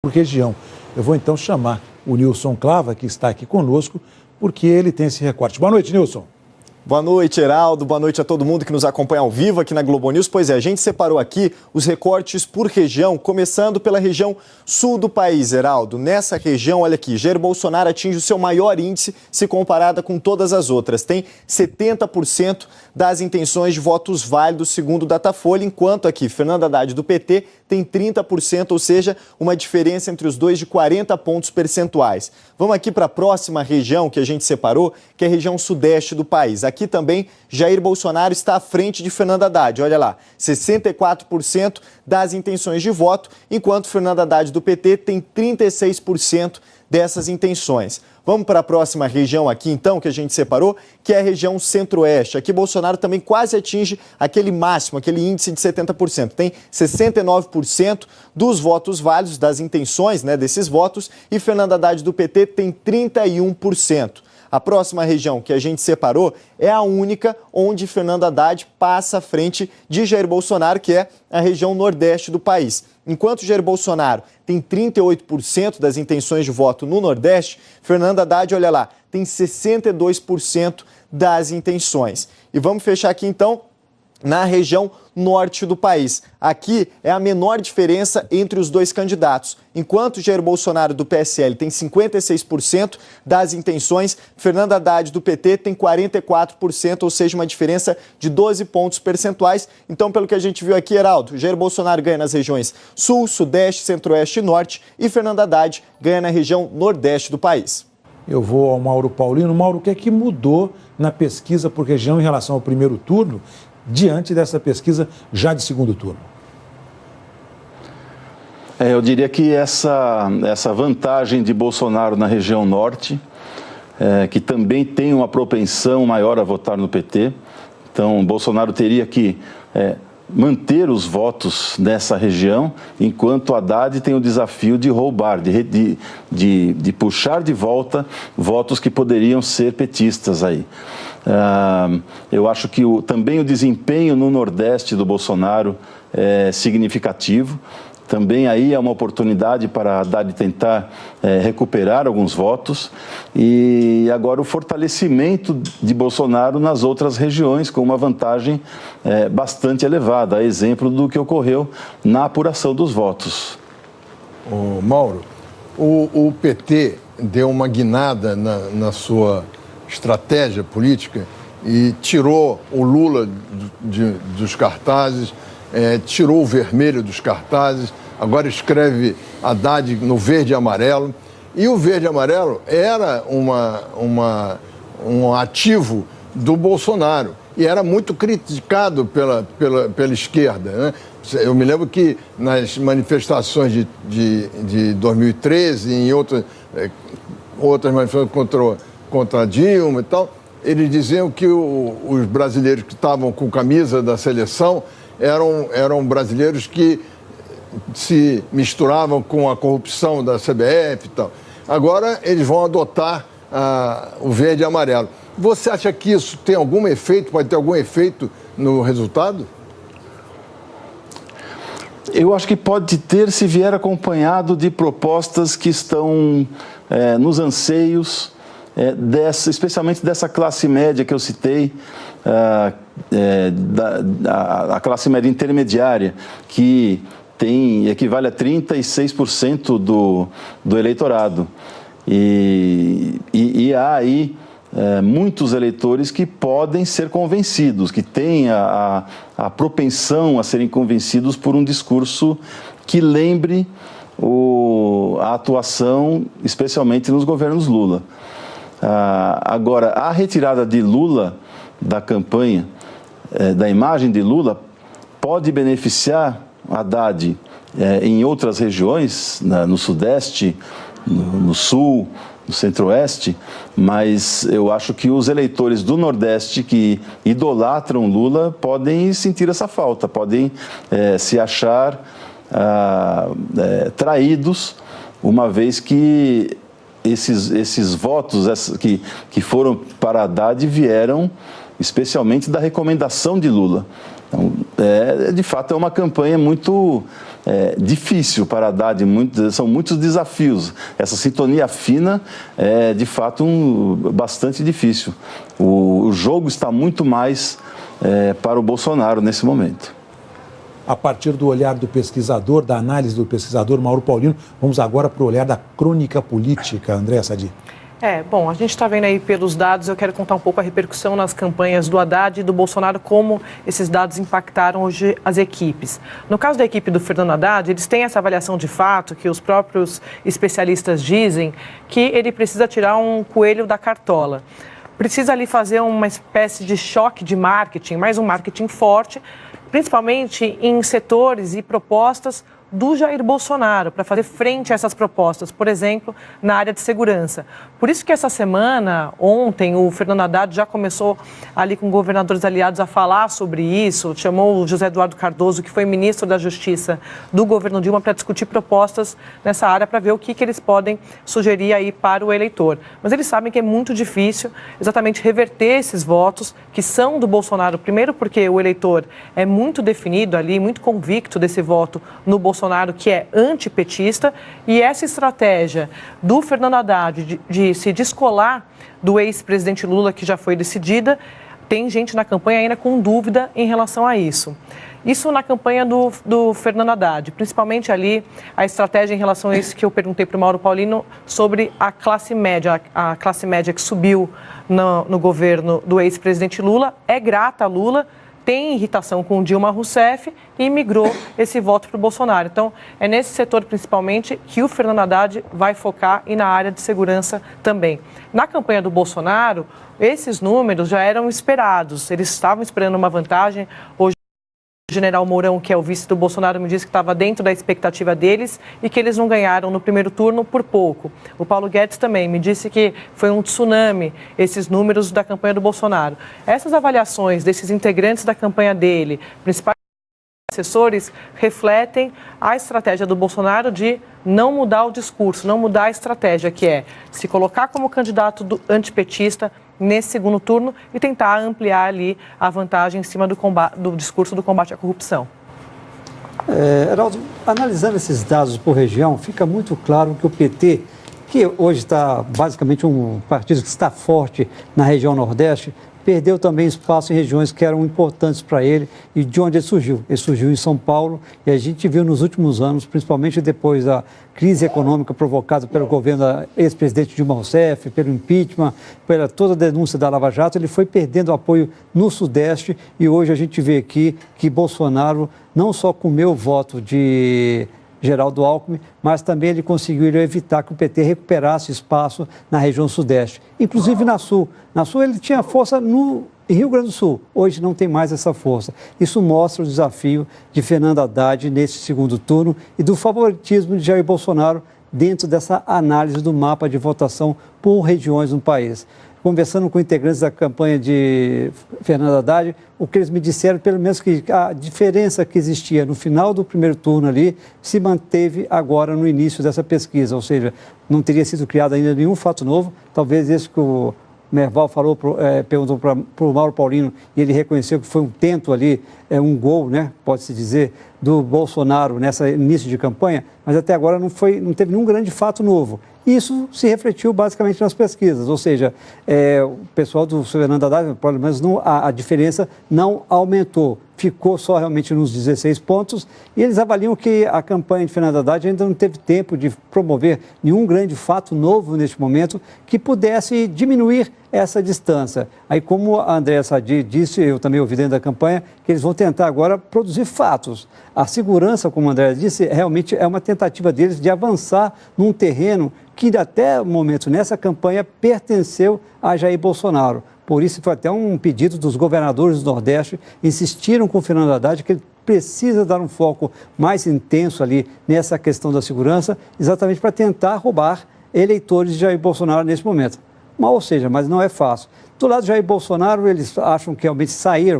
por região. Eu vou então chamar o Nilson Clava, que está aqui conosco, porque ele tem esse recorte. Boa noite, Nilson. Boa noite, Heraldo. Boa noite a todo mundo que nos acompanha ao vivo aqui na Globo News. Pois é, a gente separou aqui os recortes por região, começando pela região sul do país, Heraldo. Nessa região, olha aqui, Jair Bolsonaro atinge o seu maior índice se comparada com todas as outras. Tem 70% das intenções de votos válidos, segundo o Datafolha, enquanto aqui Fernando Haddad do PT tem 30%, ou seja, uma diferença entre os dois de 40 pontos percentuais. Vamos aqui para a próxima região que a gente separou, que é a região sudeste do país. Aqui também Jair Bolsonaro está à frente de Fernando Haddad. Olha lá, 64% das intenções de voto, enquanto Fernando Haddad do PT tem 36% dessas intenções. Vamos para a próxima região aqui, então, que a gente separou, que é a região centro-oeste. Aqui Bolsonaro também quase atinge aquele máximo, aquele índice de 70%. Tem 69% dos votos válidos, das intenções, desses votos, e Fernando Haddad do PT tem 31%. A próxima região que a gente separou é a única onde Fernando Haddad passa à frente de Jair Bolsonaro, que é a região nordeste do país. Enquanto Jair Bolsonaro tem 38% das intenções de voto no Nordeste, Fernando Haddad, olha lá, tem 62% das intenções. E vamos fechar aqui, então, na região norte do país. Aqui é a menor diferença entre os dois candidatos. Enquanto Jair Bolsonaro do PSL tem 56% das intenções, Fernando Haddad do PT tem 44%, ou seja, uma diferença de 12 pontos percentuais. Então, pelo que a gente viu aqui, Heraldo, Jair Bolsonaro ganha nas regiões sul, sudeste, centro-oeste e norte, e Fernando Haddad ganha na região nordeste do país. Eu vou ao Mauro Paulino. Mauro, o que é que mudou na pesquisa por região em relação ao primeiro turno, diante dessa pesquisa já de segundo turno? Eu diria que essa vantagem de Bolsonaro na região norte, que também tem uma propensão maior a votar no PT, então Bolsonaro teria que manter os votos nessa região, enquanto Haddad tem o desafio de roubar, de puxar de volta votos que poderiam ser petistas aí. Eu acho que também o desempenho no Nordeste do Bolsonaro é significativo. Também aí é uma oportunidade para Haddad tentar recuperar alguns votos. E agora o fortalecimento de Bolsonaro nas outras regiões, com uma vantagem bastante elevada, a exemplo do que ocorreu na apuração dos votos. Mauro, o PT deu uma guinada na sua estratégia política e tirou o Lula dos cartazes, tirou o vermelho dos cartazes, agora escreve Haddad no verde e amarelo. E o verde e amarelo era um ativo do Bolsonaro e era muito criticado pela esquerda, né? Eu me lembro que nas manifestações de 2013 e em outras manifestações contra Dilma e tal, eles diziam que os brasileiros que estavam com camisa da seleção eram brasileiros que se misturavam com a corrupção da CBF e tal. Agora eles vão adotar o verde e amarelo. Você acha que isso tem algum efeito, pode ter algum efeito no resultado? Eu acho que pode ter se vier acompanhado de propostas que estão nos anseios, especialmente dessa classe média que eu citei, a classe média intermediária, que equivale a 36% do eleitorado. E há aí muitos eleitores que podem ser convencidos, que têm a propensão a serem convencidos por um discurso que lembre a atuação, especialmente nos governos Lula. Agora, a retirada de Lula da campanha, da imagem de Lula, pode beneficiar Haddad em outras regiões, no Sudeste, no Sul, no Centro-Oeste, mas eu acho que os eleitores do Nordeste que idolatram Lula podem sentir essa falta, podem se achar traídos, uma vez que esses votos que foram para Haddad vieram especialmente da recomendação de Lula. Então, de fato, é uma campanha muito difícil para Haddad, são muitos desafios. Essa sintonia fina é, de fato, bastante difícil. O jogo está muito mais para o Bolsonaro nesse momento. A partir do olhar do pesquisador, da análise do pesquisador Mauro Paulino, vamos agora para o olhar da crônica política, Andréa Sadi. Bom, a gente está vendo aí pelos dados, eu quero contar um pouco a repercussão nas campanhas do Haddad e do Bolsonaro, como esses dados impactaram hoje as equipes. No caso da equipe do Fernando Haddad, eles têm essa avaliação de fato, que os próprios especialistas dizem, que ele precisa tirar um coelho da cartola. Precisa ali fazer uma espécie de choque de marketing, mais um marketing forte, principalmente em setores e propostas do Jair Bolsonaro, para fazer frente a essas propostas, por exemplo, na área de segurança. Por isso que essa semana, ontem, o Fernando Haddad já começou ali com governadores aliados a falar sobre isso, chamou o José Eduardo Cardoso, que foi ministro da Justiça do governo Dilma, para discutir propostas nessa área, para ver o que eles podem sugerir aí para o eleitor. Mas eles sabem que é muito difícil exatamente reverter esses votos que são do Bolsonaro, primeiro porque o eleitor é muito definido ali, muito convicto desse voto no Bolsonaro, que é antipetista, e essa estratégia do Fernando Haddad de se descolar do ex-presidente Lula, que já foi decidida, tem gente na campanha ainda com dúvida em relação a isso. Isso na campanha do Fernando Haddad, principalmente ali a estratégia em relação a isso que eu perguntei para o Mauro Paulino sobre a classe média que subiu no governo do ex-presidente Lula, é grata a Lula, tem irritação com Dilma Rousseff e migrou esse voto para o Bolsonaro. Então, é nesse setor, principalmente, que o Fernando Haddad vai focar e na área de segurança também. Na campanha do Bolsonaro, esses números já eram esperados. Eles estavam esperando uma vantagem. Hoje, o general Mourão, que é o vice do Bolsonaro, me disse que estava dentro da expectativa deles e que eles não ganharam no primeiro turno por pouco. O Paulo Guedes também me disse que foi um tsunami esses números da campanha do Bolsonaro. Essas avaliações desses integrantes da campanha dele, principais assessores, refletem a estratégia do Bolsonaro de não mudar o discurso, não mudar a estratégia, que é se colocar como candidato antipetista nesse segundo turno e tentar ampliar ali a vantagem em cima do discurso do combate à corrupção. Heraldo, analisando esses dados por região, fica muito claro que o PT, que hoje está basicamente um partido que está forte na região Nordeste, perdeu também espaço em regiões que eram importantes para ele e de onde ele surgiu. Ele surgiu em São Paulo e a gente viu nos últimos anos, principalmente depois da crise econômica provocada pelo governo da ex-presidente Dilma Rousseff, pelo impeachment, pela toda a denúncia da Lava Jato, ele foi perdendo apoio no Sudeste e hoje a gente vê aqui que Bolsonaro não só comeu o voto de Geraldo Alckmin, mas também ele conseguiu evitar que o PT recuperasse espaço na região Sudeste, inclusive na Sul. Na Sul ele tinha força no Rio Grande do Sul, hoje não tem mais essa força. Isso mostra o desafio de Fernando Haddad nesse segundo turno e do favoritismo de Jair Bolsonaro dentro dessa análise do mapa de votação por regiões no país. Conversando com integrantes da campanha de Fernando Haddad, o que eles me disseram, pelo menos que a diferença que existia no final do primeiro turno ali, se manteve agora no início dessa pesquisa, ou seja, não teria sido criado ainda nenhum fato novo, talvez esse que o Merval falou, perguntou para o Mauro Paulino e ele reconheceu que foi um tento ali, um gol, né, pode-se dizer, do Bolsonaro nesse início de campanha, mas até agora não teve nenhum grande fato novo. Isso se refletiu basicamente nas pesquisas, ou seja, o pessoal do Fernando Haddad, pelo menos a diferença não aumentou, ficou só realmente nos 16 pontos e eles avaliam que a campanha de Fernando Haddad ainda não teve tempo de promover nenhum grande fato novo neste momento que pudesse diminuir essa distância. Aí, como a Andréa Sadi disse, eu também ouvi dentro da campanha, que eles vão tentar agora produzir fatos. A segurança, como a Andréa disse, realmente é uma tentativa deles de avançar num terreno que até o momento nessa campanha pertenceu a Jair Bolsonaro. Por isso foi até um pedido dos governadores do Nordeste, insistiram com o Fernando Haddad que ele precisa dar um foco mais intenso ali nessa questão da segurança, exatamente para tentar roubar eleitores de Jair Bolsonaro nesse momento. Mas não é fácil. Do lado de Jair Bolsonaro, eles acham que realmente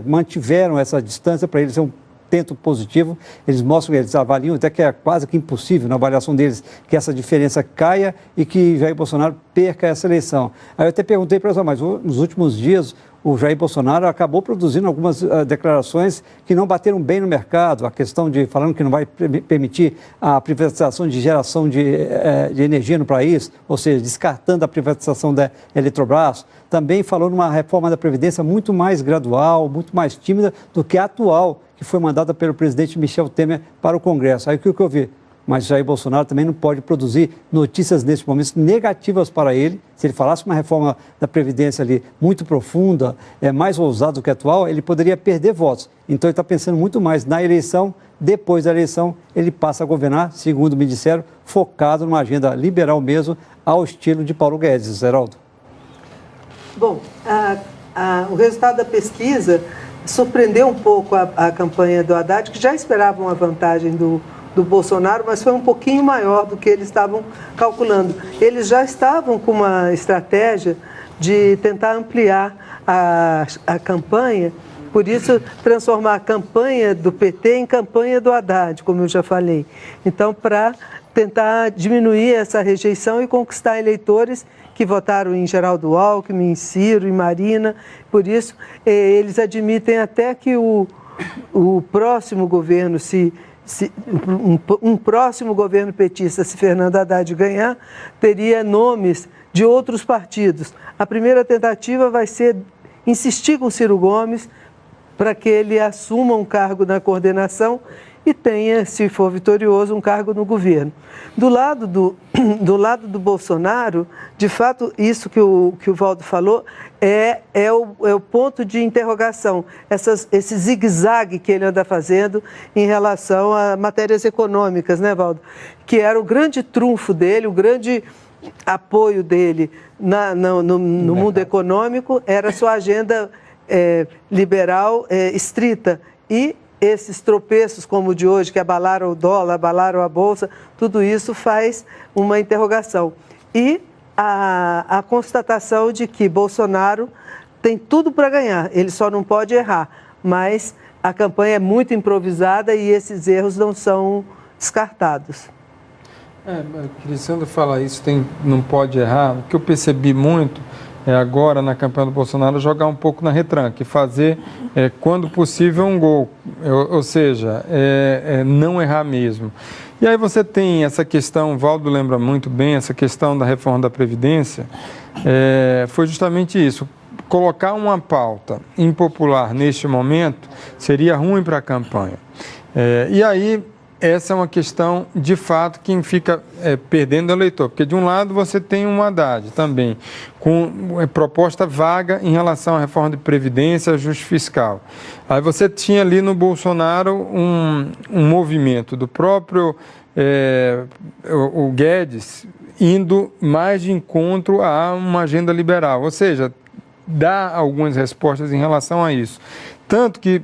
mantiveram essa distância, para eles é um tento positivo. Eles mostram, eles avaliam até que é quase que impossível, na avaliação deles, que essa diferença caia e que Jair Bolsonaro perca essa eleição. Aí eu até perguntei para eles, mas nos últimos dias o Jair Bolsonaro acabou produzindo algumas declarações que não bateram bem no mercado, a questão de falando que não vai permitir a privatização de geração de energia no país, ou seja, descartando a privatização da Eletrobras. Também falou numa reforma da Previdência muito mais gradual, muito mais tímida do que a atual, que foi mandada pelo presidente Michel Temer para o Congresso. Aí o que eu vi? Mas Jair Bolsonaro também não pode produzir notícias nesse momento negativas para ele. Se ele falasse uma reforma da Previdência ali muito profunda, mais ousada do que a atual, ele poderia perder votos. Então ele está pensando muito mais na eleição. Depois da eleição, ele passa a governar, segundo me disseram, focado numa agenda liberal mesmo, ao estilo de Paulo Guedes. Geraldo. Bom, o resultado da pesquisa surpreendeu um pouco a campanha do Haddad, que já esperava uma vantagem do Bolsonaro, mas foi um pouquinho maior do que eles estavam calculando. Eles já estavam com uma estratégia de tentar ampliar a campanha, por isso transformar a campanha do PT em campanha do Haddad, como eu já falei. Então, para tentar diminuir essa rejeição e conquistar eleitores que votaram em Geraldo Alckmin, em Ciro, em Marina. Por isso, eles admitem até que o próximo governo, um próximo governo petista, se Fernando Haddad ganhar, teria nomes de outros partidos. A primeira tentativa vai ser insistir com Ciro Gomes para que ele assuma um cargo na coordenação e tenha, se for vitorioso, um cargo no governo. Do lado do Bolsonaro, de fato, isso que o Valdo falou é o ponto de interrogação, esse zigue-zague que ele anda fazendo em relação a matérias econômicas, né, Valdo? Que era o grande trunfo dele, o grande apoio dele no mundo econômico, era a sua agenda liberal estrita. E esses tropeços como o de hoje, que abalaram o dólar, abalaram a Bolsa, tudo isso faz uma interrogação. E a constatação de que Bolsonaro tem tudo para ganhar, ele só não pode errar, mas a campanha é muito improvisada e esses erros não são descartados. Cristiano fala isso, não pode errar. O que eu percebi muito agora na campanha do Bolsonaro, jogar um pouco na retranca e fazer, quando possível, um gol. Ou seja, não errar mesmo. E aí você tem essa questão, o Valdo lembra muito bem, essa questão da reforma da Previdência, foi justamente isso. Colocar uma pauta impopular neste momento seria ruim para a campanha. E aí, essa é uma questão, de fato, quem fica perdendo é o eleitor. Porque, de um lado, você tem um Haddad também, com proposta vaga em relação à reforma de Previdência, ajuste fiscal. Aí você tinha ali no Bolsonaro um movimento do próprio o Guedes indo mais de encontro a uma agenda liberal. Ou seja, dá algumas respostas em relação a isso. Tanto que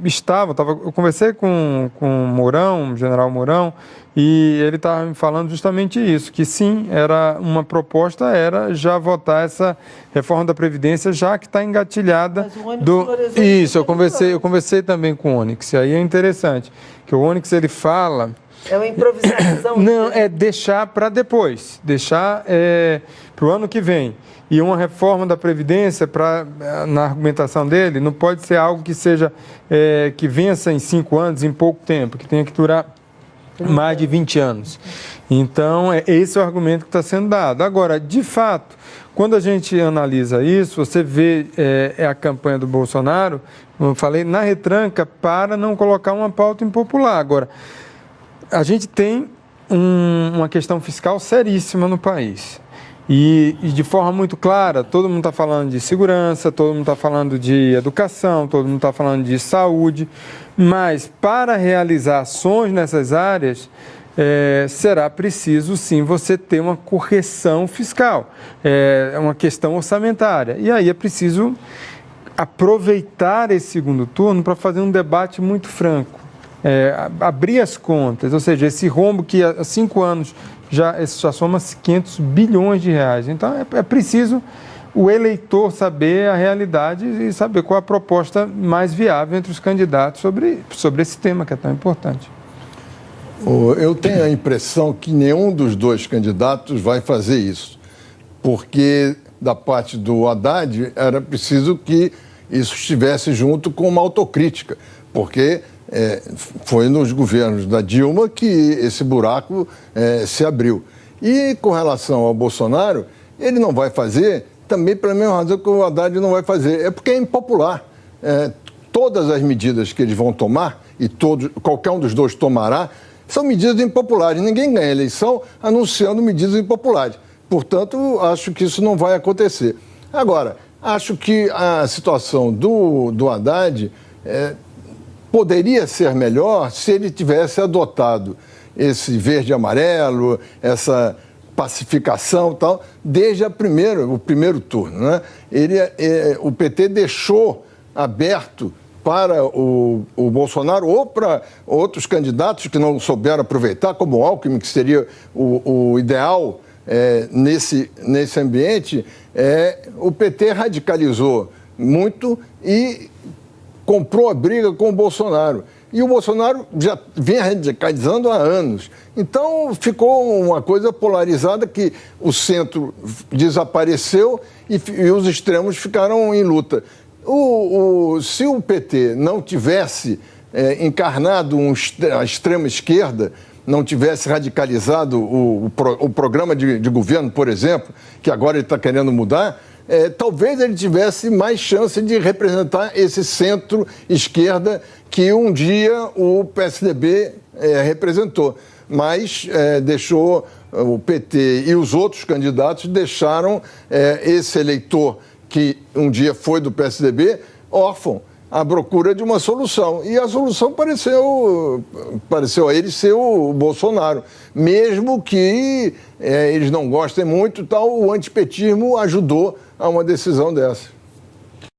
eu conversei com o Mourão, o general Mourão, e ele estava me falando justamente isso, que sim, era uma proposta, era já votar essa reforma da Previdência, já que está engatilhada do... Isso, eu conversei também com o Onyx, e aí é interessante, que o Onyx, ele fala... É uma improvisação? Não, é deixar para depois, deixar para o ano que vem. E uma reforma da Previdência, na argumentação dele, não pode ser algo que seja que vença em 5 anos, em pouco tempo, que tenha que durar mais de 20 anos. Então, esse é o argumento que está sendo dado. Agora, de fato, quando a gente analisa isso, você vê a campanha do Bolsonaro, como eu falei, na retranca, para não colocar uma pauta impopular. Agora, a gente tem uma questão fiscal seríssima no país. E de forma muito clara, todo mundo está falando de segurança, todo mundo está falando de educação, todo mundo está falando de saúde, mas para realizar ações nessas áreas, será preciso sim você ter uma correção fiscal, uma questão orçamentária. E aí é preciso aproveitar esse segundo turno para fazer um debate muito franco, abrir as contas, ou seja, esse rombo que há 5 anos já soma 500 bilhões de reais. Então, é preciso o eleitor saber a realidade e saber qual a proposta mais viável entre os candidatos sobre esse tema que é tão importante. Eu tenho a impressão que nenhum dos dois candidatos vai fazer isso, porque da parte do Haddad era preciso que isso estivesse junto com uma autocrítica, porque foi nos governos da Dilma que esse buraco se abriu. E com relação ao Bolsonaro, ele não vai fazer, também pela mesma razão que o Haddad não vai fazer, é porque é impopular. Todas as medidas que eles vão tomar, e qualquer um dos dois tomará, são medidas impopulares. Ninguém ganha eleição anunciando medidas impopulares. Portanto, acho que isso não vai acontecer. Agora, acho que a situação do Haddad poderia ser melhor se ele tivesse adotado esse verde e amarelo, essa pacificação e tal, desde o primeiro turno, né? O PT deixou aberto para o Bolsonaro ou para outros candidatos que não souberam aproveitar, como o Alckmin, que seria o ideal nesse ambiente. O PT radicalizou muito e comprou a briga com o Bolsonaro. E o Bolsonaro já vem radicalizando há anos. Então, ficou uma coisa polarizada que o centro desapareceu e os extremos ficaram em luta. Se o PT não tivesse encarnado a extrema esquerda, não tivesse radicalizado o programa de governo, por exemplo, que agora ele está querendo mudar, talvez ele tivesse mais chance de representar esse centro-esquerda que um dia o PSDB representou. Mas deixou o PT e os outros candidatos deixaram esse eleitor que um dia foi do PSDB órfão à procura de uma solução. E a solução pareceu a eles ser o Bolsonaro. Mesmo que eles não gostem muito, o antipetismo ajudou a uma decisão dessa.